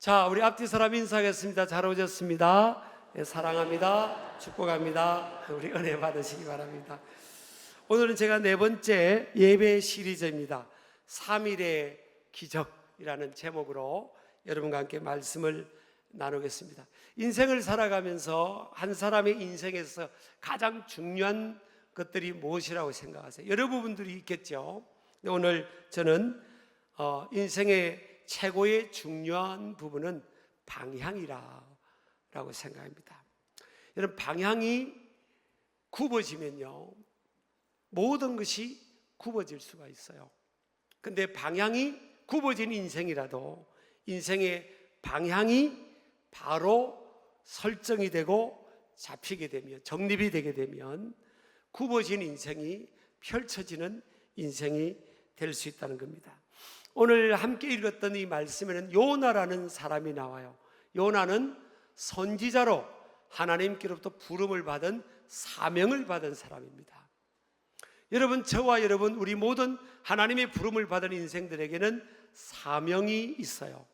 자, 우리 앞뒤 사람 인사하겠습니다. 잘 오셨습니다. 네, 사랑합니다. 축복합니다. 우리 은혜 받으시기 바랍니다. 오늘은 제가 네 번째 예배 시리즈입니다. 3일의 기적이라는 제목으로 여러분과 함께 말씀을 나누겠습니다. 인생을 살아가면서 한 사람의 인생에서 가장 중요한 것들이 무엇이라고 생각하세요? 여러 부분들이 있겠죠. 오늘 저는 인생의 최고의 중요한 부분은 방향이라고 생각합니다. 여러분, 방향이 굽어지면요, 모든 것이 굽어질 수가 있어요. 근데 방향이 굽어진 인생이라도 인생의 방향이 바로 설정이 되고 잡히게 되면, 정립이 되게 되면 굽어진 인생이 펼쳐지는 인생이 될 수 있다는 겁니다. 오늘 함께 읽었던 이 말씀에는 요나라는 사람이 나와요. 요나는 선지자로 하나님께로부터 부름을 받은, 사명을 받은 사람입니다. 여러분, 저와 여러분, 우리 모든 하나님의 부름을 받은 인생들에게는 사명이 있어요.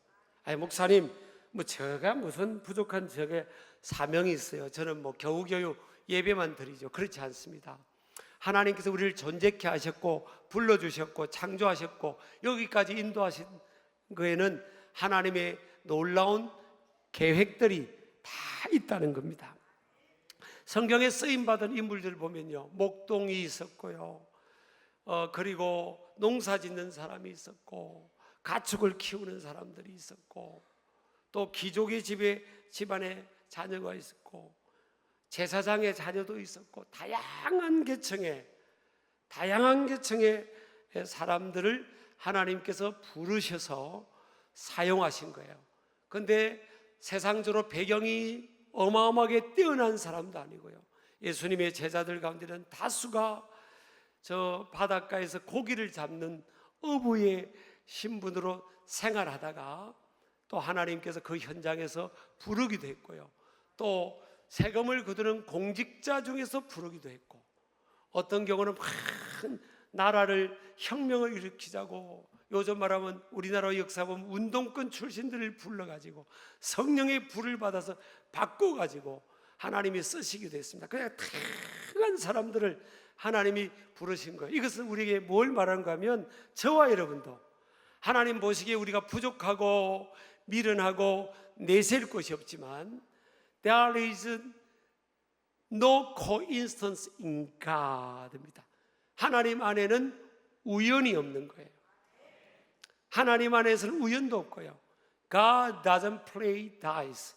아니, 목사님, 제가 무슨 부족한 저게 사명이 있어요. 저는 겨우겨우 예배만 드리죠. 그렇지 않습니다. 하나님께서 우리를 존재케 하셨고 불러주셨고 창조하셨고 여기까지 인도하신 거에는 하나님의 놀라운 계획들이 다 있다는 겁니다. 성경에 쓰임받은 인물들을 보면요, 목동이 있었고요, 그리고 농사 짓는 사람이 있었고, 가축을 키우는 사람들이 있었고, 또 귀족의 집안에 자녀가 있었고, 제사장의 자녀도 있었고, 다양한 계층의 사람들을 하나님께서 부르셔서 사용하신 거예요. 그런데 세상적으로 배경이 어마어마하게 뛰어난 사람도 아니고요, 예수님의 제자들 가운데는 다수가 저 바닷가에서 고기를 잡는 어부의 신분으로 생활하다가 또 하나님께서 그 현장에서 부르기도 했고요, 또 세금을 거두는 공직자 중에서 부르기도 했고, 어떤 경우는 큰 나라를 혁명을 일으키자고, 요즘 말하면 우리나라 역사 보면 운동권 출신들을 불러가지고 성령의 불을 받아서 바꿔가지고 하나님이 쓰시기도 했습니다. 그냥 다양한 사람들을 하나님이 부르신 거예요. 이것은 우리에게 뭘 말하는가 하면, 저와 여러분도 하나님 보시기에 우리가 부족하고 미련하고 내세울 것이 없지만 There is no coincidence in God입니다. 하나님 안에는 우연이 없는 거예요. 하나님 안에서는 우연도 없고요, God doesn't play dice.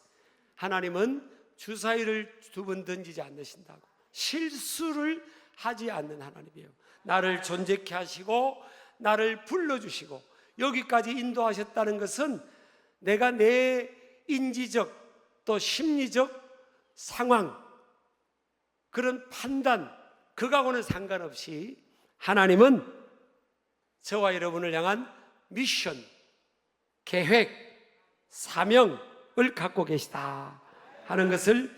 하나님은 주사위를 두 번 던지지 않으신다고, 실수를 하지 않는 하나님이에요. 나를 존재케 하시고 나를 불러주시고 여기까지 인도하셨다는 것은 내가 내 인지적 또 심리적 상황, 그런 판단, 그거하고는 상관없이 하나님은 저와 여러분을 향한 미션, 계획, 사명을 갖고 계시다 하는 것을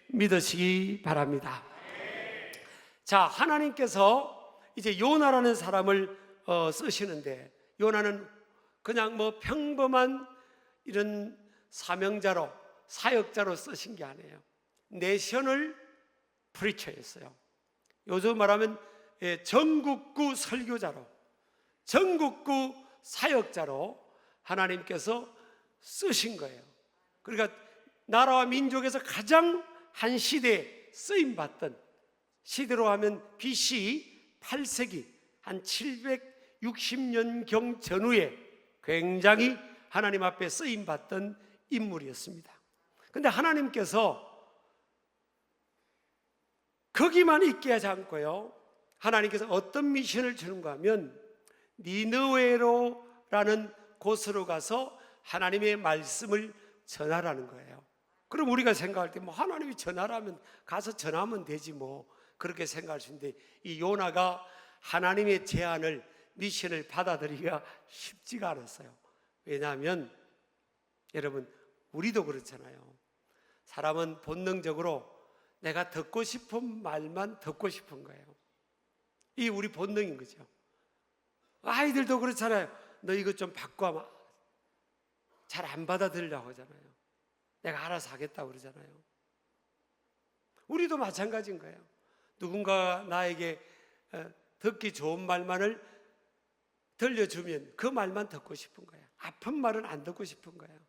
믿으시기 바랍니다. 자, 하나님께서 이제 요나라는 사람을 쓰시는데, 요나는 그냥 평범한 이런 사명자로, 사역자로 쓰신 게 아니에요. 내셔널 프리처였어요. 요즘 말하면 전국구 설교자로, 전국구 사역자로 하나님께서 쓰신 거예요. 그러니까 나라와 민족에서 가장 한 시대에 쓰임받던, 시대로 하면 BC 8세기 한 760년경 전후에 굉장히 하나님 앞에 쓰임받던 인물이었습니다. 근데 하나님께서 거기만 있게 하지 않고요, 하나님께서 어떤 미션을 주는가 하면 니느웨로라는 곳으로 가서 하나님의 말씀을 전하라는 거예요. 그럼 우리가 생각할 때 하나님이 전하라면 가서 전하면 되지 그렇게 생각할 수 있는데, 이 요나가 하나님의 제안을, 미션을 받아들이기가 쉽지가 않았어요. 왜냐하면 여러분, 우리도 그렇잖아요. 사람은 본능적으로 내가 듣고 싶은 말만 듣고 싶은 거예요. 이 우리 본능인 거죠. 아이들도 그렇잖아요. 너 이것 좀 바꿔. 잘 안 받아들이려고 하잖아요. 내가 알아서 하겠다고 그러잖아요. 우리도 마찬가지인 거예요. 누군가 나에게 듣기 좋은 말만을 들려주면 그 말만 듣고 싶은 거예요. 아픈 말은 안 듣고 싶은 거예요.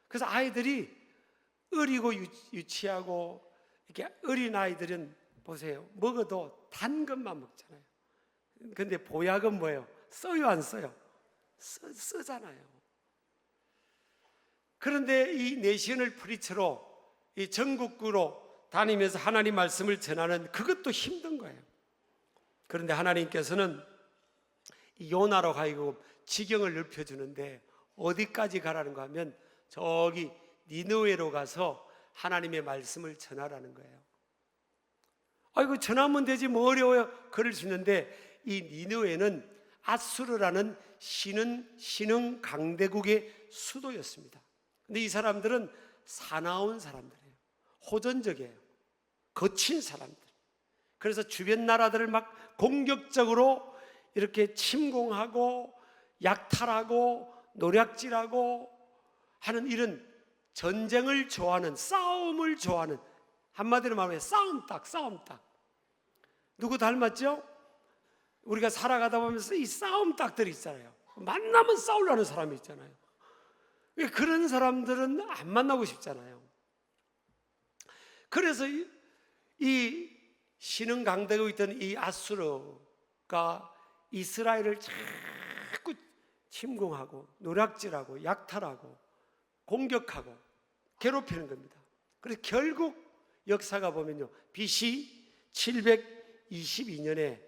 그래서 아이들이 어리고 유치하고 이렇게 어린 아이들은 보세요. 먹어도 단 것만 먹잖아요. 근데 보약은 뭐예요? 써요, 안 써요? 쓰잖아요. 그런데 이 내셔널 프리처로 이 전국구로 다니면서 하나님 말씀을 전하는 그것도 힘든 거예요. 그런데 하나님께서는 이 요나로 하여금 지경을 넓혀주는데 어디까지 가라는 거 하면 저기 니느웨로 가서 하나님의 말씀을 전하라는 거예요. 아이고 전하면 되지 뭐 어려워요. 그럴 수 있는데 이 니느웨는 아수르라는 신흥 강대국의 수도였습니다. 근데 이 사람들은 사나운 사람들이에요. 호전적이에요. 거친 사람들. 그래서 주변 나라들을 막 공격적으로 이렇게 침공하고 약탈하고 노략질하고 하는 이런 전쟁을 좋아하는, 싸움을 좋아하는, 한마디로 말하면 싸움딱. 누구 닮았죠? 우리가 살아가다 보면서 이 싸움딱들이 있잖아요. 만나면 싸우려는 사람이 있잖아요. 그런 사람들은 안 만나고 싶잖아요. 그래서 이 신흥 강대국에 있던 이 아수르가 이스라엘을 자꾸 침공하고 노략질하고 약탈하고 공격하고 괴롭히는 겁니다. 그래서 결국 역사가 보면요, BC 722년에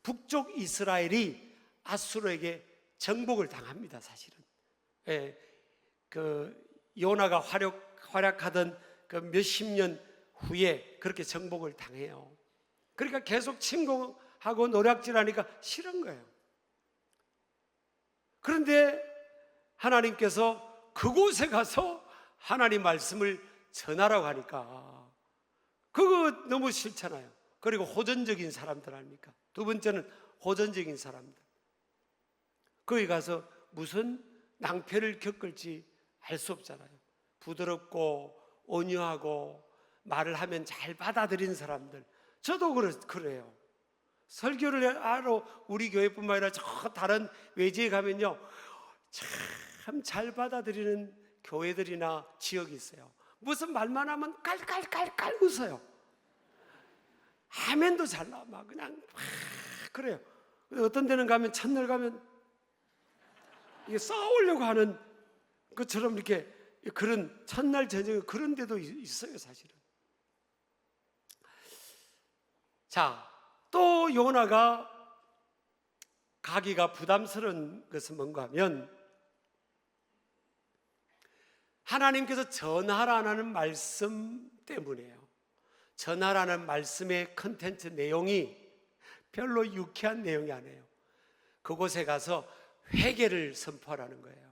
북쪽 이스라엘이 아수르에게 정복을 당합니다. 사실은 그 요나가 활약하던 그 몇십 년 후에 그렇게 정복을 당해요. 그러니까 계속 침공하고 노략질하니까 싫은 거예요. 그런데 하나님께서 그곳에 가서 하나님 말씀을 전하라고 하니까 그거 너무 싫잖아요. 그리고 호전적인 사람들 아닙니까? 두 번째는 호전적인 사람들. 거기 가서 무슨 낭패를 겪을지 알 수 없잖아요. 부드럽고 온유하고 말을 하면 잘 받아들이는 사람들. 저도 그래요. 설교를 하러 우리 교회뿐만 아니라 저 다른 외지에 가면요, 참 잘 받아들이는 교회들이나 지역이 있어요. 무슨 말만 하면 깔깔깔깔 웃어요. 아멘도 잘 나와. 막 그냥 그래요. 어떤 데는 가면 첫날 가면 이게 싸우려고 하는 것처럼 이렇게 그런 첫날 저녁에 그런 데도 있어요, 사실은. 자, 또 요나가 가기가 부담스러운 것은 뭔가 하면 하나님께서 전하라는 말씀 때문이에요. 전하라는 말씀의 컨텐츠 내용이 별로 유쾌한 내용이 아니에요. 그곳에 가서 회개를 선포하라는 거예요.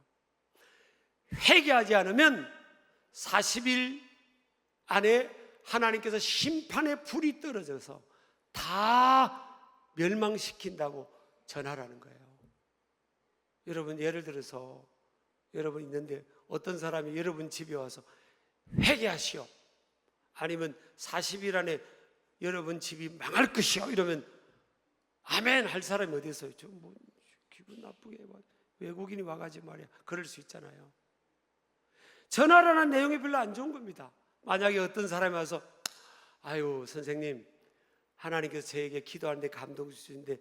회개하지 않으면 40일 안에 하나님께서 심판의 불이 떨어져서 다 멸망시킨다고 전하라는 거예요. 여러분, 예를 들어서 여러분 있는데 어떤 사람이 여러분 집에 와서 회개하시오, 아니면 40일 안에 여러분 집이 망할 것이오 이러면 아멘 할 사람이 어디 있어요? 좀 뭐 기분 나쁘게 외국인이 와가지고 말이야, 그럴 수 있잖아요. 전하라는 내용이 별로 안 좋은 겁니다. 만약에 어떤 사람이 와서 아유 선생님, 하나님께서 저에게 기도하는데 감동 주시는데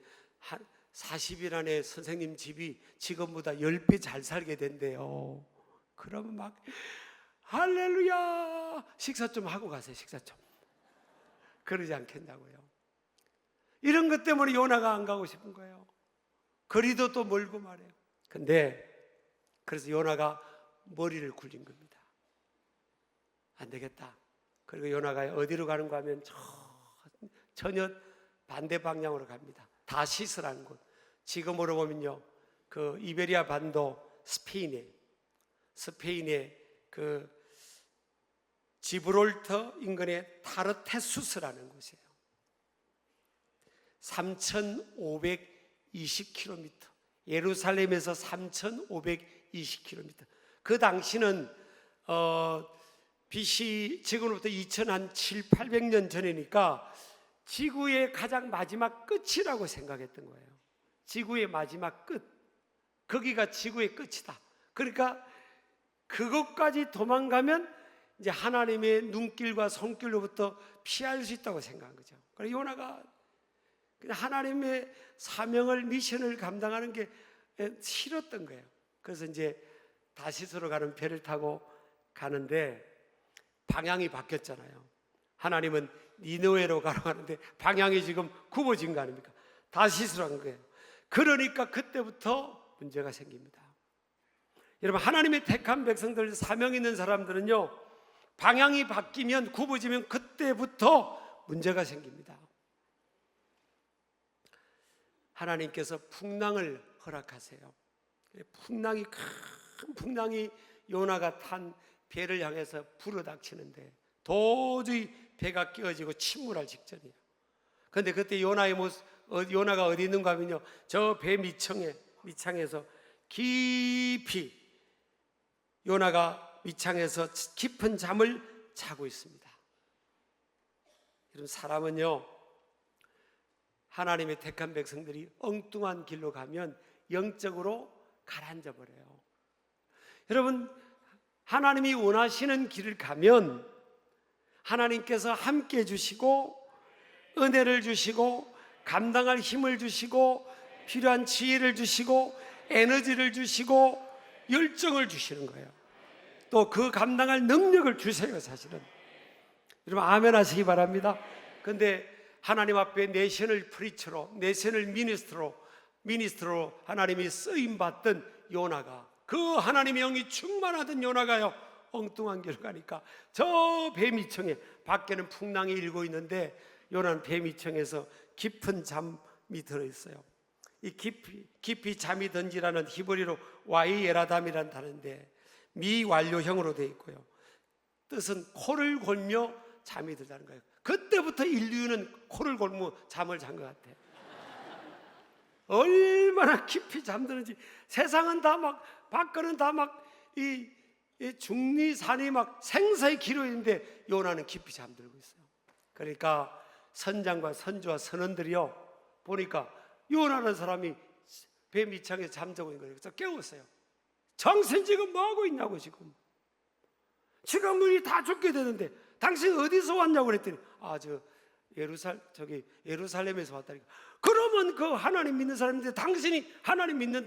40일 안에 선생님 집이 지금보다 10배 잘 살게 된대요. 그러면 막 할렐루야, 식사 좀 하고 가세요. 식사 좀. 그러지 않겠다고요. 이런 것 때문에 요나가 안 가고 싶은 거예요. 거리도 또 멀고 말이에요. 근데 그래서 요나가 머리를 굴린 겁니다. 안 되겠다. 그리고 요나가 어디로 가는가 하면 전혀 반대 방향으로 갑니다. 다시스라는 곳. 지금으로 보면요, 그 이베리아 반도 스페인의 그 지브롤터 인근의 타르테수스라는 곳이에요. 3,520km, 예루살렘에서 3,520km. 그 당시는 BC 지금으로부터 2007, 800년 전이니까 지구의 가장 마지막 끝이라고 생각했던 거예요. 지구의 마지막 끝, 거기가 지구의 끝이다. 그러니까 그것까지 도망가면 이제 하나님의 눈길과 손길로부터 피할 수 있다고 생각한 거죠. 그래서 요나가 하나님의 사명을, 미션을 감당하는 게 싫었던 거예요. 그래서 이제 다시스로 가는 배를 타고 가는데 방향이 바뀌었잖아요. 하나님은 니느웨로 가라고 하는데 방향이 지금 굽어진 거 아닙니까? 다시스로 간 거예요. 그러니까 그때부터 문제가 생깁니다. 여러분, 하나님의 택한 백성들, 사명 있는 사람들은요, 방향이 바뀌면, 굽어지면 그때부터 문제가 생깁니다. 하나님께서 풍랑을 허락하세요. 풍랑이, 큰 풍랑이 요나가 탄 배를 향해서 불어닥치는데 도저히 배가 끼어지고 침몰할 직전이에요. 그런데 그때 요나가 어디 있는가 하면요, 저 배 밑창에서 깊이 요나가 밑창에서 깊은 잠을 자고 있습니다. 여러분, 사람은요, 하나님의 택한 백성들이 엉뚱한 길로 가면 영적으로 가라앉아 버려요. 여러분, 하나님이 원하시는 길을 가면 하나님께서 함께 해주시고 은혜를 주시고 감당할 힘을 주시고 필요한 지혜를 주시고 에너지를 주시고 열정을 주시는 거예요. 또 그 감당할 능력을 주세요. 사실은 여러분, 아멘 하시기 바랍니다. 그런데 하나님 앞에 내셔널 프리처로, 내셔널 미니스트로 하나님이 쓰임받던 요나가, 그 하나님의 영이 충만하던 요나가요, 엉뚱한 길을 가니까 저 배 밑층에, 밖에는 풍랑이 일고 있는데 요나는 배 밑층에서 깊은 잠이 들어있어요. 이 깊이 잠이 든지라는 히브리로 와이에라담이라는 단어인데 미완료형으로 되어 있고요, 뜻은 코를 골며 잠이 들다는 거예요. 그때부터 인류는 코를 골며 잠을 잔 것 같아요. 얼마나 깊이 잠드는지. 세상은 다 막, 밖은 다 막 이 중리산이 막 생사의 기로인데 요나는 깊이 잠들고 있어요. 그러니까 선장과 선주와 선원들이요, 보니까 요나라는 사람이 배 밑창에 잠자고 있는 거예요. 그래서 깨웠어요. 정신 지금 뭐 하고 있냐고, 지금 우리 다 죽게 되는데 당신 어디서 왔냐고 그랬더니 저 예루살렘에서 왔다니까. 그러면 그 하나님 믿는 사람인데 당신이 하나님 믿는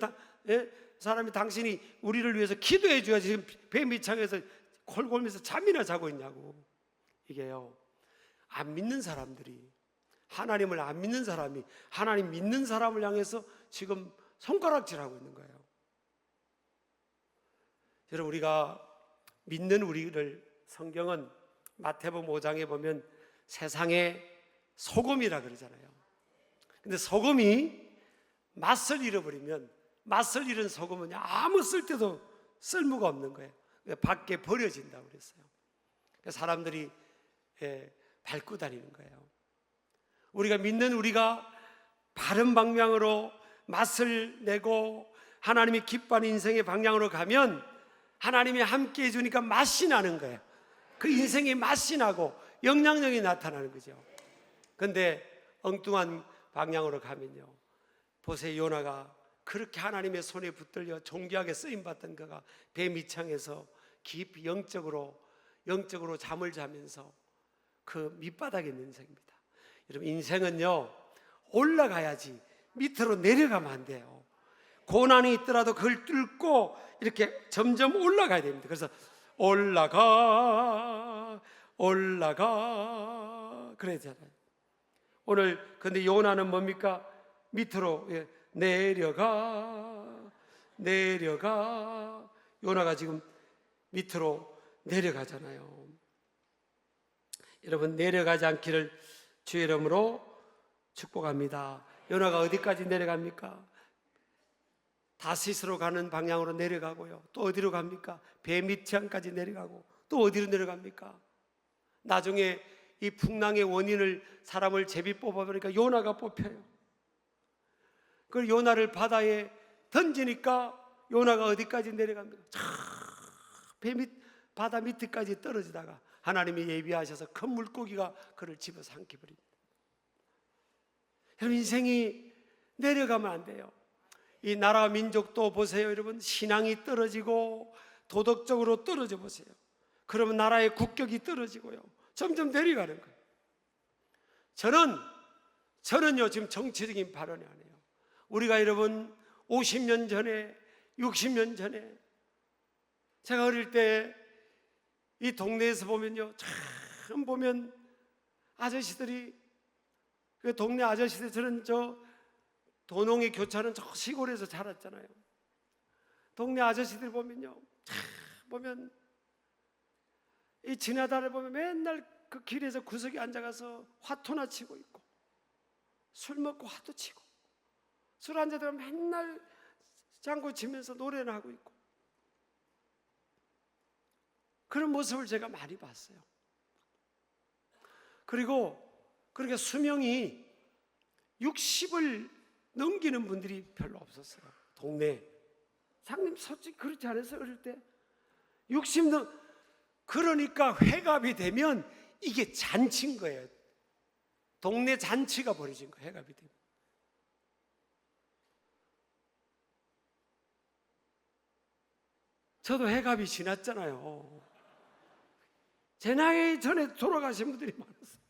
사람이 당신이 우리를 위해서 기도해 줘야지 지금 배 밑창에서 콜골면서 잠이나 자고 있냐고. 이게요, 안 믿는 사람들이, 하나님을 안 믿는 사람이 하나님 믿는 사람을 향해서 지금 손가락질하고 있는 거예요. 여러분, 우리가 믿는 우리를 성경은 마태복음 5장에 보면 세상의 소금이라 그러잖아요. 근데 소금이 맛을 잃어버리면, 맛을 잃은 소금은 아무 쓸데도 쓸모가 없는 거예요. 밖에 버려진다고 그랬어요. 사람들이 밟고 다니는 거예요. 우리가 믿는 우리가 바른 방향으로 맛을 내고 하나님이 기뻐하는 인생의 방향으로 가면 하나님이 함께 해주니까 맛이 나는 거예요. 그 인생의 맛이 나고 영향력이 나타나는 거죠. 그런데 엉뚱한 방향으로 가면요, 보세요, 요나가 그렇게 하나님의 손에 붙들려 존귀하게 쓰임받던 그가 배 밑창에서 깊이 영적으로 잠을 자면서 그 밑바닥에 있는 인생입니다. 여러분, 인생은요, 올라가야지 밑으로 내려가면 안 돼요. 고난이 있더라도 그걸 뚫고 이렇게 점점 올라가야 됩니다. 그래서 올라가 그래야 되잖아요. 오늘 근데 요나는 뭡니까? 밑으로 내려가. 요나가 지금 밑으로 내려가잖아요. 여러분, 내려가지 않기를 주의 이름으로 축복합니다. 요나가 어디까지 내려갑니까? 다시스로 가는 방향으로 내려가고요, 또 어디로 갑니까? 배 밑창까지 내려가고, 또 어디로 내려갑니까? 나중에 이 풍랑의 원인을, 사람을 제비 뽑아보니까 요나가 뽑혀요. 그 요나를 바다에 던지니까 요나가 어디까지 내려갑니까? 바다 밑에까지 떨어지다가 하나님이 예비하셔서 큰 물고기가 그를 집어 삼켜버립니다. 여러분, 인생이 내려가면 안 돼요. 이 나라 민족도 보세요. 여러분, 신앙이 떨어지고 도덕적으로 떨어져 보세요. 그러면 나라의 국격이 떨어지고요, 점점 내려가는 거예요. 저는요 지금 정치적인 발언이 아니에요. 우리가 여러분 50년 전에 60년 전에 제가 어릴 때 이 동네에서 보면요, 참 보면 아저씨들이, 그 동네 아저씨들, 저는 저 도농의 교차는 저 시골에서 자랐잖아요. 동네 아저씨들 보면요, 참 보면 이 지나다를 보면 맨날 그 길에서 구석에 앉아가서 화투나 치고 있고, 술 먹고 화투 치고, 술 한잔 하면 맨날 장구 치면서 노래나 하고 있고, 그런 모습을 제가 많이 봤어요. 그리고 그렇게 수명이 60을 넘기는 분들이 별로 없었어요. 동네에. 장님 솔직히 그렇지 않았어요? 어릴 때 60 그러니까 회갑이 되면 이게 잔치인 거예요. 동네 잔치가 벌어진 거예요, 회갑이 되면. 저도 회갑이 지났잖아요. 제 나이 전에 돌아가신 분들이 많았어요.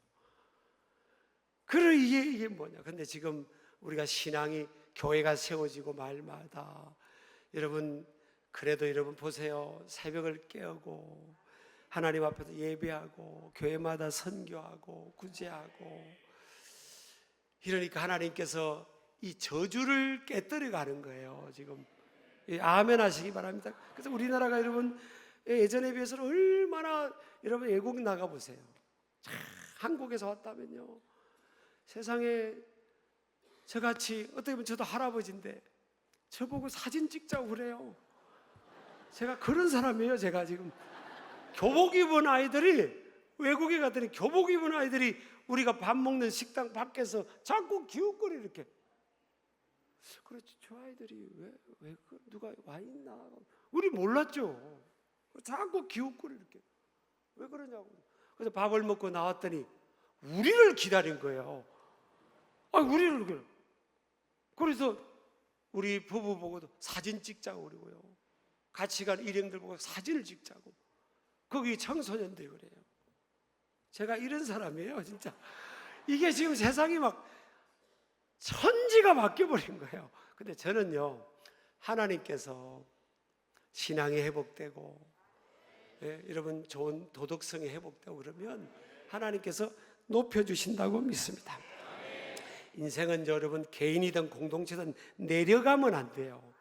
그래, 이게 뭐냐. 근데 지금 우리가 신앙이, 교회가 세워지고 말마다, 여러분 그래도 여러분 보세요. 새벽을 깨우고 하나님 앞에서 예배하고 교회마다 선교하고 구제하고, 이러니까 하나님께서 이 저주를 깨뜨려 가는 거예요. 지금 아멘 하시기 바랍니다. 그래서 우리나라가 여러분 예전에 비해서는 얼마나, 여러분 외국 나가보세요. 한국에서 왔다면요, 세상에 저같이, 어떻게 보면 저도 할아버지인데 저보고 사진 찍자고 그래요. 제가 그런 사람이에요. 제가 지금 교복 입은 아이들이, 외국에 갔더니 교복 입은 아이들이 우리가 밥 먹는 식당 밖에서 자꾸 기웃거리 이렇게. 그렇지, 저 아이들이 왜 누가 와 있나, 우리 몰랐죠. 자꾸 기웃거리 이렇게. 왜 그러냐고. 그래서 밥을 먹고 나왔더니 우리를 기다린 거예요. 우리를 그래. 그래서 우리 부부 보고도 사진 찍자고 그러고요, 같이 간 일행들 보고 사진을 찍자고. 거기 청소년들이 그래요. 제가 이런 사람이에요, 진짜. 이게 지금 세상이 막 천지가 바뀌어버린 거예요. 근데 저는요, 하나님께서 신앙이 회복되고, 여러분 좋은 도덕성이 회복되고 그러면 하나님께서 높여주신다고 믿습니다. 인생은 여러분 개인이든 공동체든 내려가면 안 돼요.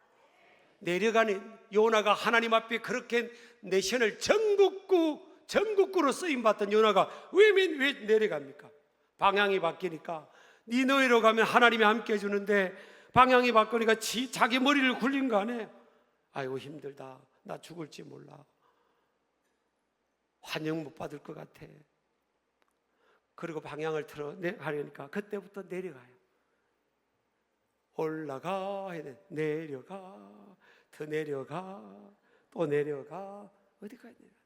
내려가는, 요나가 하나님 앞에 그렇게 내셔널 전국구로 쓰임받던 요나가 왜 내려갑니까? 방향이 바뀌니까. 니느웨로 가면 하나님이 함께 해주는데 방향이 바꾸니까 자기 머리를 굴린 거 아니에요? 아이고 힘들다, 나 죽을지 몰라, 환영 못 받을 것 같아. 그리고 방향을 하려니까 그때부터 내려가요. 올라가 해야 돼. 내려가, 더 내려가, 또 내려가. 어디까지 내려가?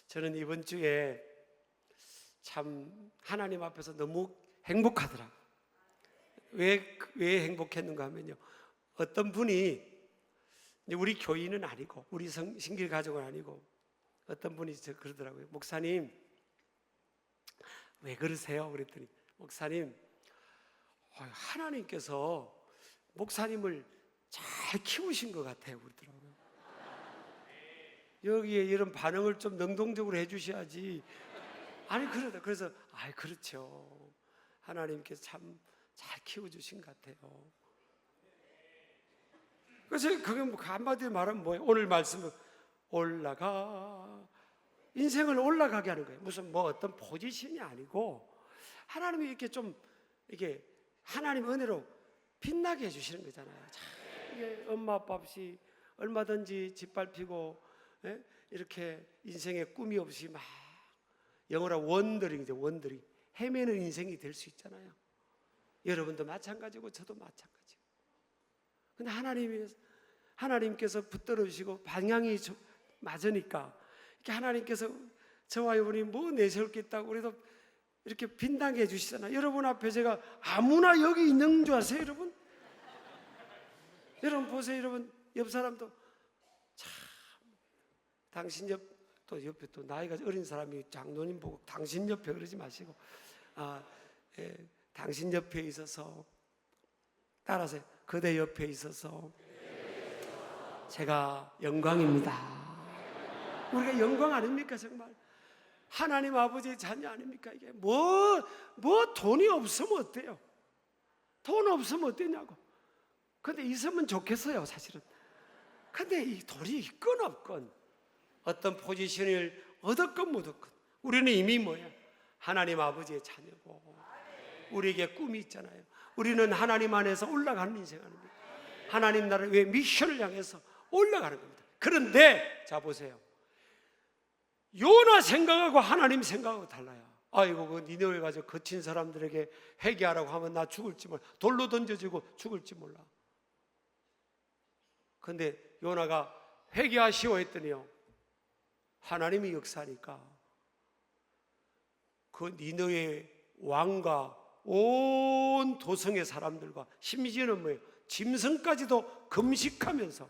저는 이번 주에 참 하나님 앞에서 너무 행복하더라고요. 왜 행복했는가 하면요, 어떤 분이, 우리 교인은 아니고 우리 신길 가족은 아니고, 어떤 분이 그러더라고요. 목사님 왜 그러세요? 그랬더니, 목사님 하나님께서 목사님을 잘 키우신 것 같아요 그러더라고요. 여기에 이런 반응을 좀 능동적으로 해주셔야지. 아니 그러다. 그래서 그렇죠, 하나님께서 참 잘 키워주신 것 같아요. 그래서 그게 뭐 한마디로 말하면 뭐예요? 오늘 말씀은 올라가, 인생을 올라가게 하는 거예요. 무슨 뭐 어떤 포지션이 아니고, 하나님이 이렇게 좀 이게 하나님 은혜로 빛나게 해주시는 거잖아요. 참 이게 엄마 아빠 없이 얼마든지 짓밟히고, 이렇게 인생에 꿈이 없이 막, 영어로 원더링이죠. 원더링, 헤매는 인생이 될 수 있잖아요. 여러분도 마찬가지고 저도 마찬가지고. 근데 하나님이 하나님께서 붙들어 주시고 방향이 맞으니까 이렇게 하나님께서 저와 여러분이 뭐 내세울 게 있다고 그래도 이렇게 빈당게 해주시잖아요. 여러분 앞에 제가 아무나 여기 있는 줄 아세요, 여러분? 여러분 보세요, 여러분 옆 사람도 참 당신 옆에 또 나이가 어린 사람이 장로님 보고 당신 옆에 그러지 마시고 당신 옆에 있어서 따라서 그대 옆에 있어서 제가 영광입니다. 우리가 영광 아닙니까? 정말 하나님 아버지의 자녀 아닙니까? 이게 뭐 돈이 없으면 어때요? 돈 없으면 어땠냐고. 근데 있으면 좋겠어요, 사실은. 근데 이 돈이 있건 없건 어떤 포지션을 얻었건 못 얻건 우리는 이미 뭐야? 하나님 아버지의 자녀고 우리에게 꿈이 있잖아요. 우리는 하나님 안에서 올라가는 인생 아닙니까? 하나님 나라를 위해 미션을 향해서 올라가는 겁니다. 그런데 자 보세요. 요나 생각하고 하나님 생각하고 달라요. 아이고 그 니네웨 가서 거친 사람들에게 회개하라고 하면 나 죽을지 몰라. 돌로 던져지고 죽을지 몰라. 근데 요나가 회개하시오 했더니요, 하나님이 역사하니까 그 니느웨 왕과 온 도성의 사람들과 심지어는 뭐예요? 짐승까지도 금식하면서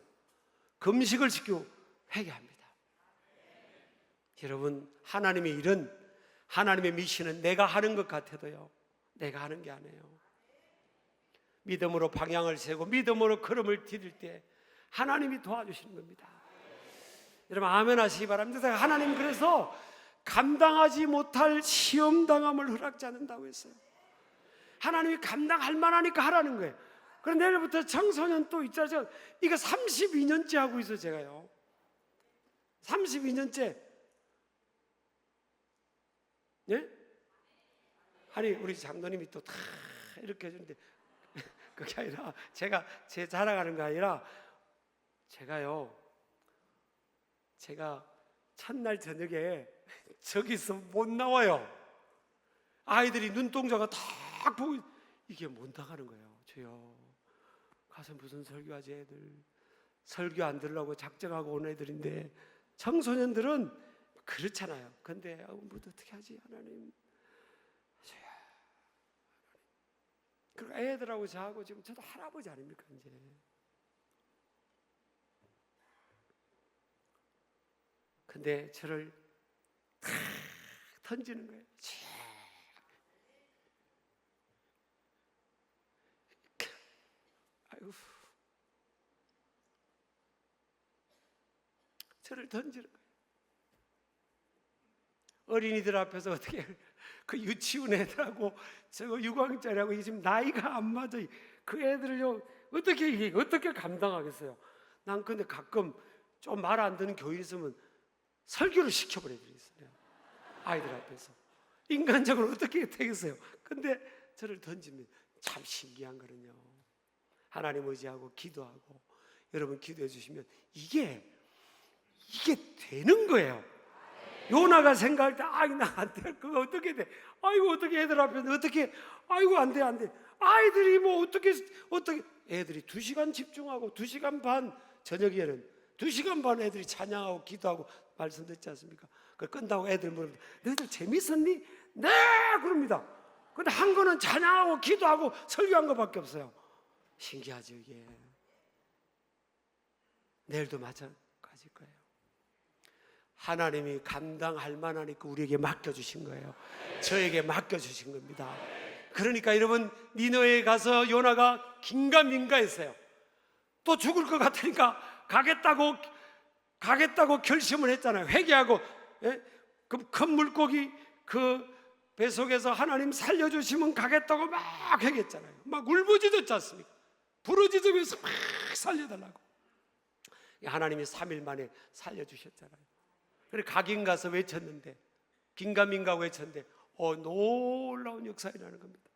금식을 지키고 회개합니다. 여러분 하나님의 일은, 하나님의 미션은 내가 하는 것 같아도요, 내가 하는 게 아니에요. 믿음으로 방향을 세고 믿음으로 걸음을 디딜 때 하나님이 도와주시는 겁니다. 여러분 아멘 하시기 바랍니다. 하나님 그래서 감당하지 못할 시험당함을 허락지 않는다고 했어요. 하나님이 감당할 만하니까 하라는 거예요. 그럼 내일부터 청소년 또 있잖아요. 이거 32년째 하고 있어요. 제가요 32년째. 예? 아니 우리 장로님이 또 다 이렇게 해주는데 그게 아니라 제가 제 자랑하는 거 아니라 제가 첫날 저녁에 저기서 못 나와요. 아이들이 눈동자가 딱 보고 이게 못 나가는 거예요. 저요 가서 무슨 설교하지 애들, 설교 안 들으려고 작정하고 온 애들인데 청소년들은 그렇잖아요. 근데 뭐 어떻게 하지 하나님. 그리고 애들하고 저하고 지금 저도 할아버지 아닙니까 이제. 근데 저를 탁 던지는 거예요. 아이고, 저를 던지는 거예요. 어린이들 앞에서 어떻게 그 유치원 애들하고 저거 유광자리하고 지금 나이가 안 맞아. 그 애들을요 어떻게 감당하겠어요? 난 근데 가끔 좀 말 안 듣는 교인 있으면 설교를 시켜버려 드렸어요. 아이들 앞에서 인간적으로 어떻게 되겠어요? 근데 저를 던지면 참 신기한 거는요, 하나님 의지하고 기도하고 여러분 기도해 주시면 이게 되는 거예요. 요나가 생각할 때 아이 나 안 돼. 그거 어떻게 돼? 아이고 어떻게 애들 앞에서 어떻게 아이고 안 돼. 아이들이 뭐 어떻게 애들이 2시간 집중하고 2시간 반 저녁에는 2시간 반 애들이 찬양하고 기도하고 말씀 듣지 않습니까? 그 끝나고 애들 물으면 너희들 재밌었니? 네 그럽니다. 근데 한 거는 찬양하고 기도하고 설교한 거밖에 없어요. 신기하죠 이게. 내일도 마찬가지일 거예요. 하나님이 감당할 만하니까 우리에게 맡겨주신 거예요. 저에게 맡겨주신 겁니다. 그러니까 여러분 니느웨에 가서 요나가 긴가민가했어요. 또 죽을 것 같으니까 가겠다고 결심을 했잖아요. 회개하고. 그 큰 물고기 그 뱃속에서 하나님 살려주시면 가겠다고 막 회개했잖아요. 막 울부짖었지 않습니까? 부르짖으면서 막 살려달라고. 하나님이 3일 만에 살려주셨잖아요. 그래서 가긴 가서 외쳤는데, 긴가민가 외쳤는데 놀라운 역사 일어나는 겁니다.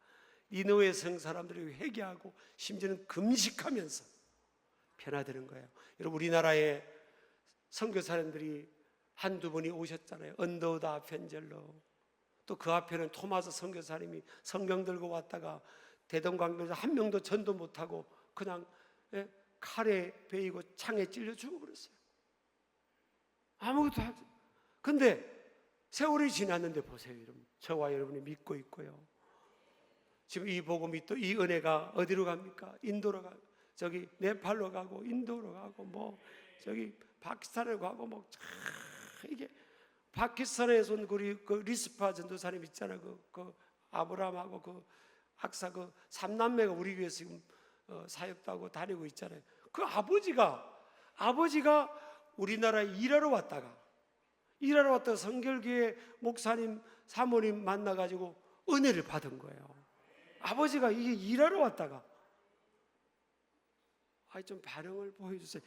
니느웨 성 사람들이 회개하고 심지어는 금식하면서 변화되는 거예요. 여러분 우리나라에 선교사님들이 한두 분이 오셨잖아요. 언더우다 펜젤로. 또 그 앞에는 토마스 선교사님이 성경 들고 왔다가 대동강변에서 한 명도 전도 못하고 그냥 칼에 베이고 창에 찔려 죽어버렸어요. 아무것도 하지. 근데 세월이 지났는데 보세요, 여러분. 저와 여러분이 믿고 있고요. 지금 이 복음이 또 이 은혜가 어디로 갑니까? 인도로 가고, 저기 네팔로 가고, 인도로 가고, 뭐 저기 파키스탄으로 가고, 뭐 이게 파키스탄에서 온 그 리스파 전도사님 있잖아요. 그 아브라함하고 그 악사 그 삼남매가 우리 교회에서 지금 사역도 하고 다니고 있잖아요. 그 아버지가 우리나라에 일하러 왔다가 성결교회 목사님 사모님 만나가지고 은혜를 받은 거예요. 아버지가 이게 일하러 왔다가, 좀 반응을 보여주세요.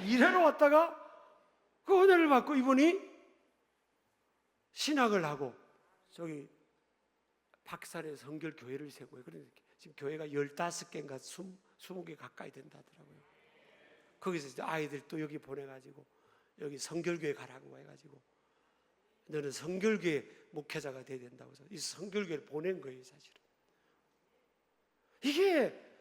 일하러 왔다가 그 은혜를 받고 이분이 신학을 하고 저기 박산에 성결교회를 세고요. 그러니까 지금 교회가 15개인가 20개 가까이 된다더라고요. 거기서 이제 아이들 또 여기 보내가지고 여기 성결교회 가라고 해가지고 너는 성결교회 목회자가 돼야 된다고 해서 이 성결교회를 보낸 거예요, 사실은. 이게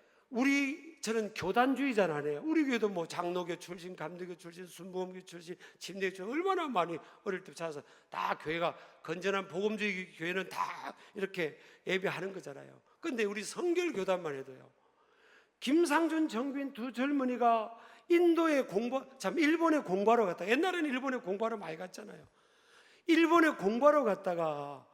저는 교단주의자는 아니에요. 우리 교회도 뭐 장로교 출신, 감리교 출신, 순복음교 출신, 침례교 출신 얼마나 많이 어릴 때 찾아서 다 교회가 건전한 복음주의 교회는 다 이렇게 예배하는 거잖아요. 근데 우리 성결교단만 해도요. 김상준, 정빈 두 젊은이가 인도에 일본에 공부하러 갔다. 옛날에는 일본에 공부하러 많이 갔잖아요. 일본에 공부하러 갔다가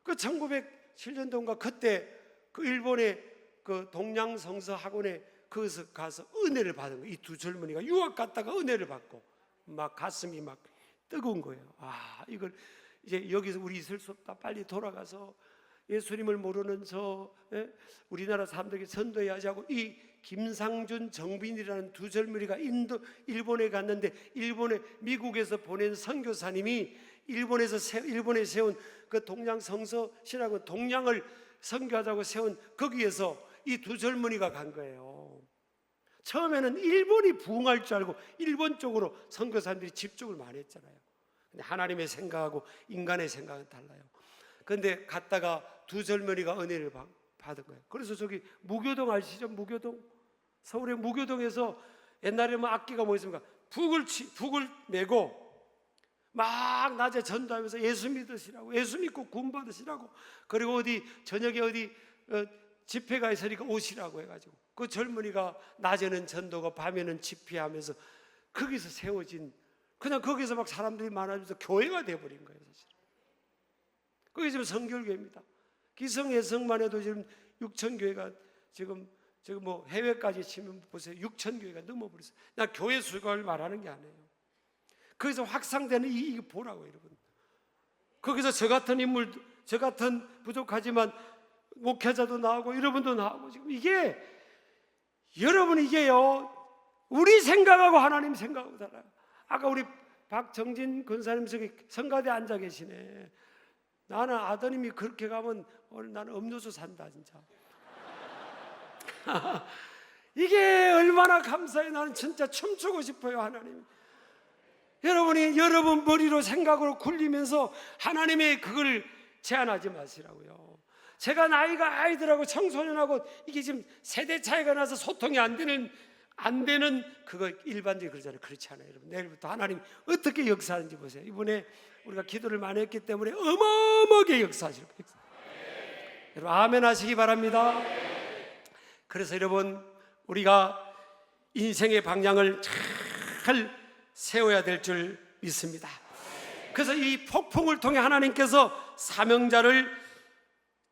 그 1907년도인가 그때 그 일본의 그 동양성서 학원에 거기서 가서 은혜를 받은 거예요. 이 두 젊은이가 유학 갔다가 은혜를 받고 막 가슴이 막 뜨거운 거예요. 이걸 이제 여기서 우리 있을 수 없다. 빨리 돌아가서 예수님을 모르는 우리나라 사람들에게 전도해야지 하고 이 김상준, 정빈이라는 두 젊은이가 일본에 갔는데 미국에서 보낸 선교사님이 일본에 세운 그 동양성서 신학원 동양을 선교하자고 세운 거기에서 이 두 젊은이가 간 거예요. 처음에는 일본이 부흥할 줄 알고 일본 쪽으로 선교사님들이 집중을 많이 했잖아요. 근데 하나님의 생각하고 인간의 생각은 달라요. 근데 갔다가 두 젊은이가 은혜를 받은 거예요. 그래서 저기 무교동 아시죠? 무교동. 서울의 무교동에서 옛날에 뭐 악기가 뭐 있습니까? 북을 메고 막 낮에 전도하면서 예수 믿으시라고, 예수 믿고 구원 받으시라고, 그리고 저녁에 집회가 있으니까 오시라고 해가지고 그 젊은이가 낮에는 전도가 밤에는 집회하면서 거기서 세워진, 그냥 거기서 막 사람들이 많아지면서 교회가 돼버린 거예요, 사실. 그게 지금 성결교회입니다. 기성 예성만 해도 지금 6,000교회가 지금 뭐 해외까지 치면 보세요. 6,000교회가 넘어버렸어요. 나 교회 수를 말하는 게 아니에요. 거기서 확산되는 이거 보라고, 여러분. 거기서 저 같은 인물, 저 같은 부족하지만 목회자도 나오고 여러분도 나오고, 지금 여러분 이게요, 우리 생각하고 하나님 생각하고 달라요. 아까 우리 박정진 권사님 저기 성가대 앉아 계시네. 나는 아드님이 그렇게 가면 오늘 나는 음료수 산다, 진짜. 이게 얼마나 감사해. 나는 진짜 춤추고 싶어요, 하나님. 여러분이 여러분 머리로 생각으로 굴리면서 하나님의 그걸 제한하지 마시라고요. 제가 나이가 아이들하고 청소년하고 이게 지금 세대 차이가 나서 소통이 안 되는 그거 일반적으로 그러잖아요. 그렇지 않아요, 여러분. 내일부터 하나님 어떻게 역사하는지 보세요. 이번에 우리가 기도를 많이 했기 때문에 어마어마하게 역사하실 거예요. 여러분 아멘 하시기 바랍니다. 그래서 여러분 우리가 인생의 방향을 잘 세워야 될 줄 믿습니다. 그래서 이 폭풍을 통해 하나님께서 사명자를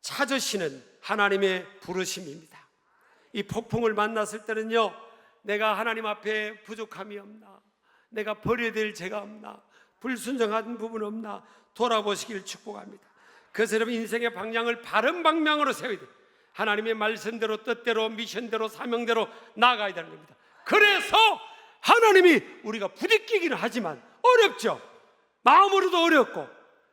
찾으시는 하나님의 부르심입니다. 이 폭풍을 만났을 때는요, 내가 하나님 앞에 부족함이 없나, 내가 버려야 될 죄가 없나, 불순종한 부분 없나 돌아보시길 축복합니다. 그래서 여러분 인생의 방향을 바른 방향으로 세워야 돼요. 하나님의 말씀대로, 뜻대로, 미션대로, 사명대로 나아가야 되는 겁니다. 그래서 하나님이 우리가 부딪히기는 하지만 어렵죠. 마음으로도 어렵고.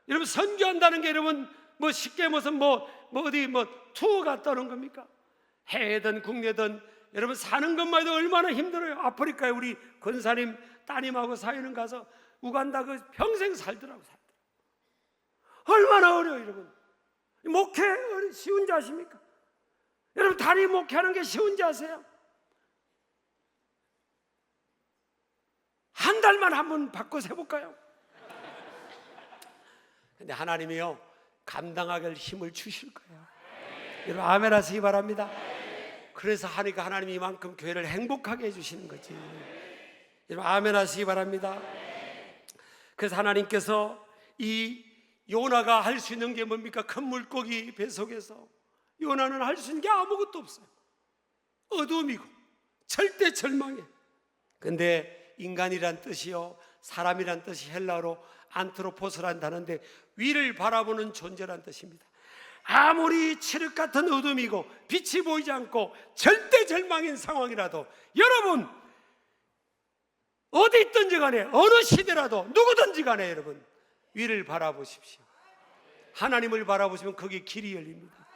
여러분 선교한다는 게 여러분 뭐 쉽게 무슨 어디 투어 갔다 오는 겁니까? 해외든 국내든 여러분 사는 것만 해도 얼마나 힘들어요. 아프리카에 우리 권사님 따님하고 사위는 가서 우간다 그 평생 살더라고. 얼마나 어려워요, 여러분. 목회 쉬운 지 아십니까? 여러분 다리 목회하는 게 쉬운 지 아세요? 한 달만 한번 바꿔서 해볼까요? 근데 하나님이요, 감당하길 힘을 주실 거예요. 여러분 아멘 하시기 바랍니다. 그래서 하니까 하나님이 이만큼 교회를 행복하게 해주시는 거지. 여러분 아멘 하시기 바랍니다. 그래서 하나님께서 이 요나가 할 수 있는 게 뭡니까? 큰 물고기 뱃속에서 요나는 할 수 있는 게 아무것도 없어요. 어둠이고 절대 절망해. 근데 인간이란 뜻이요, 사람이란 뜻이 헬라어로 안트로포스란 단어인데 위를 바라보는 존재란 뜻입니다. 아무리 칠흑 같은 어둠이고 빛이 보이지 않고 절대 절망인 상황이라도 여러분 어디 있든지 간에 어느 시대라도 누구든지 간에 여러분 위를 바라보십시오. 하나님을 바라보시면 거기에 길이 열립니다.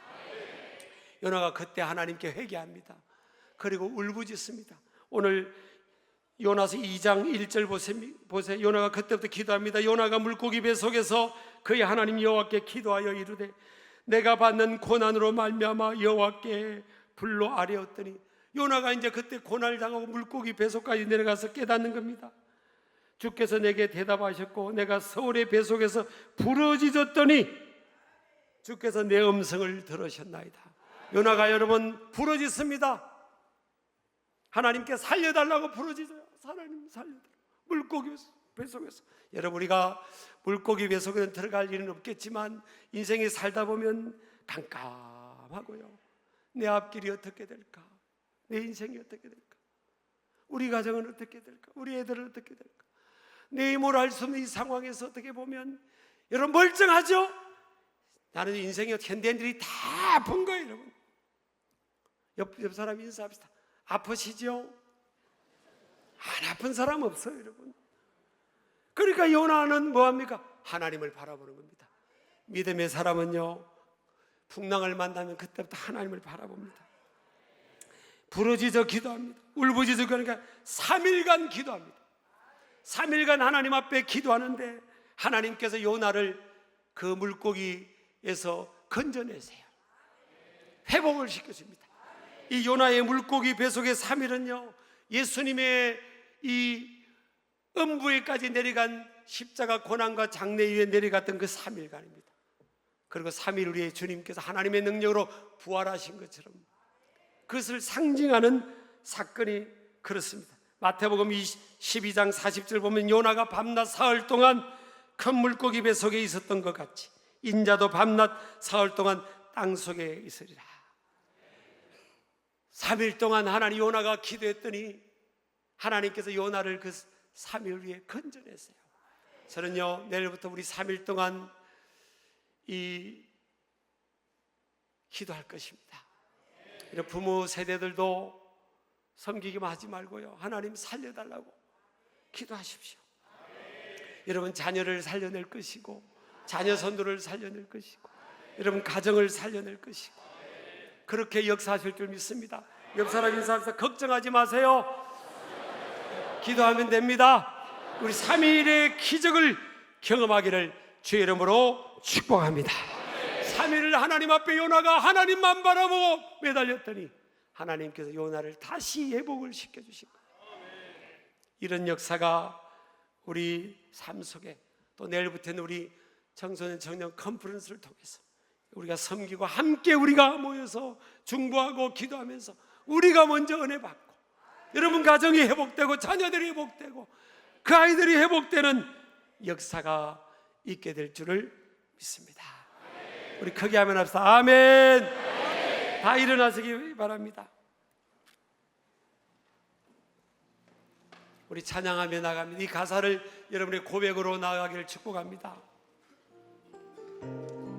요나가 그때 하나님께 회개합니다. 그리고 울부짖습니다. 오늘 요나서 2장 1절 보세요. 요나가 그때부터 기도합니다. 요나가 물고기 뱃속에서 그의 하나님 여호와께 기도하여 이르되 내가 받는 고난으로 말미암아 여호와께 불로 아뢰었더니, 요나가 이제 그때 고난을 당하고 물고기 뱃속까지 내려가서 깨닫는 겁니다. 주께서 내게 대답하셨고 내가 서울의 뱃속에서 부러지졌더니 주께서 내 음성을 들으셨나이다. 요나가 여러분 부러졌습니다. 하나님께 살려달라고 부러지죠. 하나님 살려달라고. 물고기 뱃속에서. 여러분 우리가 물고기 뱃속에 들어갈 일은 없겠지만 인생에 살다 보면 깜깜하고요, 내 앞길이 어떻게 될까, 내 인생이 어떻게 될까, 우리 가정은 어떻게 될까, 우리 애들은 어떻게 될까, 내 힘으로 할 수 없는 이 상황에서 어떻게 보면 여러분 멀쩡하죠? 나는 인생의 현대인들이 다 아픈 거예요. 여러분 옆 사람 인사합시다. 아프시죠? 안 아픈 사람 없어요 여러분. 그러니까 요나는 뭐합니까? 하나님을 바라보는 겁니다. 믿음의 사람은요, 풍랑을 만나면 그때부터 하나님을 바라봅니다. 부르짖어 기도합니다. 울부짖어. 그러니까 3일간 기도합니다. 3일간 하나님 앞에 기도하는데 하나님께서 요나를 그 물고기에서 건져내세요. 회복을 시켜줍니다. 이 요나의 물고기 뱃속의 3일은요 예수님의 이 음부에까지 내려간 십자가 고난과 장례 위에 내려갔던 그 3일간입니다. 그리고 3일 후에 주님께서 하나님의 능력으로 부활하신 것처럼 그것을 상징하는 사건이 그렇습니다. 마태복음 12장 40절 보면 요나가 밤낮 사흘 동안 큰 물고기 뱃속에 있었던 것 같이 인자도 밤낮 사흘 동안 땅속에 있으리라. 3일 동안 하나님 요나가 기도했더니 하나님께서 요나를 그 3일 후에 건져내세요. 저는요 내일부터 우리 3일 동안 기도할 것입니다. 이런 부모 세대들도 섬기기만 하지 말고요, 하나님 살려달라고 기도하십시오. 여러분 자녀를 살려낼 것이고 자녀 선도를 살려낼 것이고 여러분 가정을 살려낼 것이고 그렇게 역사하실 줄 믿습니다. 옆 사람 인사합시다. 걱정하지 마세요. 기도하면 됩니다. 우리 3일의 기적을 경험하기를 주의 이름으로 축복합니다. 3일을 하나님 앞에 요나가 하나님만 바라보고 매달렸더니 하나님께서 요나를 다시 회복을 시켜주신 거예요. 이런 역사가 우리 삶 속에 또 내일부터는 우리 청소년 청년 컨퍼런스를 통해서 우리가 섬기고 함께 우리가 모여서 중보하고 기도하면서 우리가 먼저 은혜 받고 여러분 가정이 회복되고 자녀들이 회복되고 그 아이들이 회복되는 역사가 있게 될 줄을 믿습니다. 우리 크게 하면 합시다. 아멘. 다 일어나시기 바랍니다. 우리 찬양하며 나갑니다. 이 가사를 여러분의 고백으로 나아가기를 축복합니다.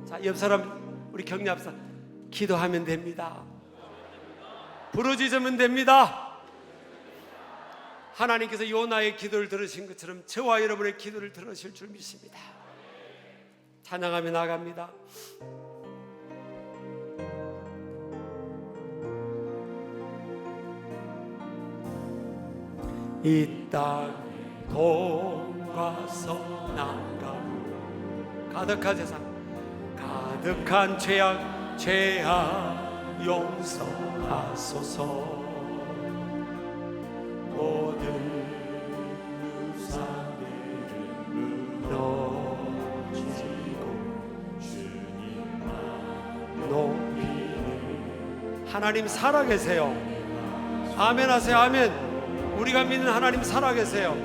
자, 옆 사람 우리 격려합시다. 기도하면 됩니다. 부르짖으면 됩니다. 하나님께서 요나의 기도를 들으신 것처럼 저와 여러분의 기도를 들으실 줄 믿습니다. 찬양하며 나갑니다. 이 땅에 동과서 나가 가득한 세상 가득한 죄악 용서하소서. 모든 하나님 살아계세요. 아멘 하세요. 아멘. 우리가 믿는 하나님 살아계세요.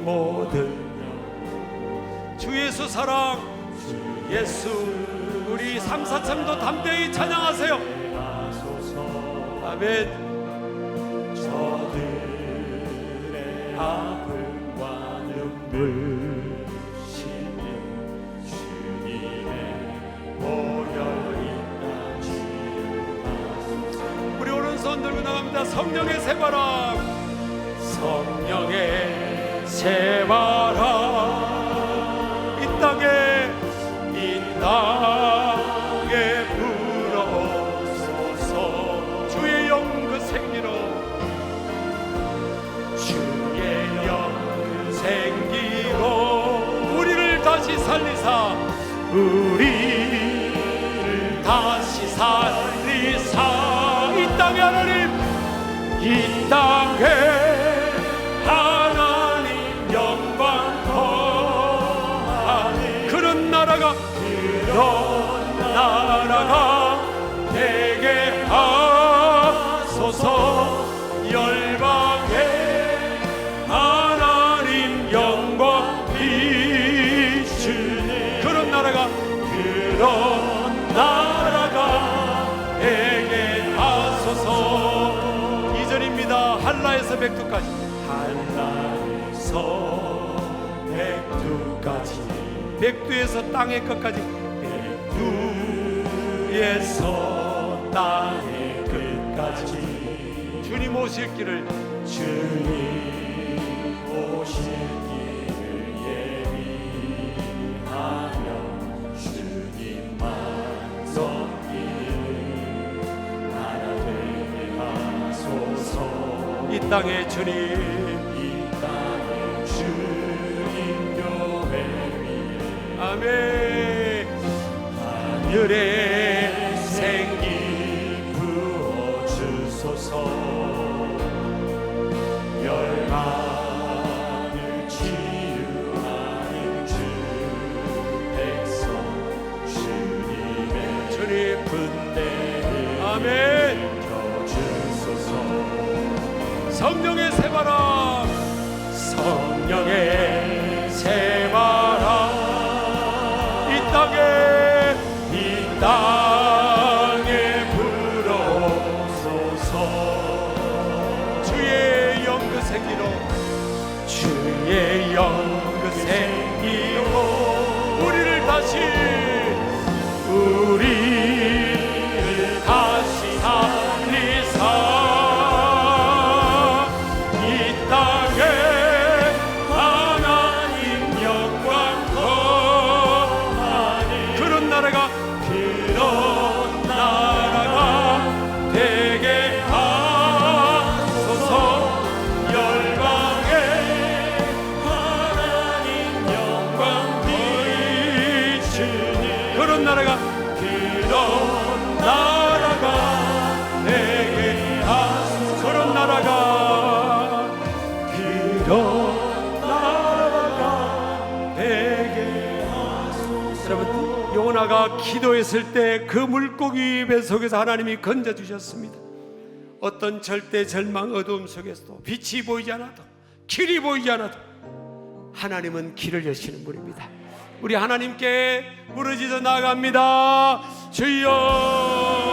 모든 주 예수 사랑, 예수 우리 삼사참도 담대히 찬양하세요. 아멘. 저들의 아픔과 눈물 우리 오른손 들고 나갑니다. 성령의 새바람, 성령의 새바람 이 땅에 불어오소서. 주의 영 그 생기로, 주의 영 그 생기로 우리를 다시 살리사, 우리를 다시 살리사. 이 땅에 하나님, 이 땅에 하나님 영광 더하니 그런 나라가 되게 하소서. 열방에 하나님 영광 비추니 그런 나라가 되게 하소서. 2절입니다. 한라에서 백두까지, 한라에서 백두까지, 백두에서 땅의 끝까지, 백두에서 땅의 끝까지 주님 오실 길을, 주님 오실 길을 예비하며 주님만 섬기는 나라 되게 하소서. 이 땅에 주님, 이 땅에 주님 교회 위에 아멘. 하늘에 생기 부어주소서. 열방을 치유하는 주 백성 주님의 주님 분대를 아멘 켜주소서. 성령의 새바람, 성령의 새바람 이 땅에 불어오소서. 주의 영 그 생기로, 주의 영 그 생기로 우리를 다시 살리사. 이 땅에 하나님 영광 더하니 그런 나라가 되게 하소서. 열방에 하나님 영광 비추니 그런 나라가 되게 하소서. 그런 나라가 되게 하소서. 여러분, 요나가 기도했을 때 그 물고기 배 속에서 하나님이 건져주셨습니다. 어떤 절대 절망 어두움 속에서도 빛이 보이지 않아도, 길이 보이지 않아도 하나님은 길을 여시는 분입니다. 우리 하나님께 부르짖어 나아갑니다. 주여.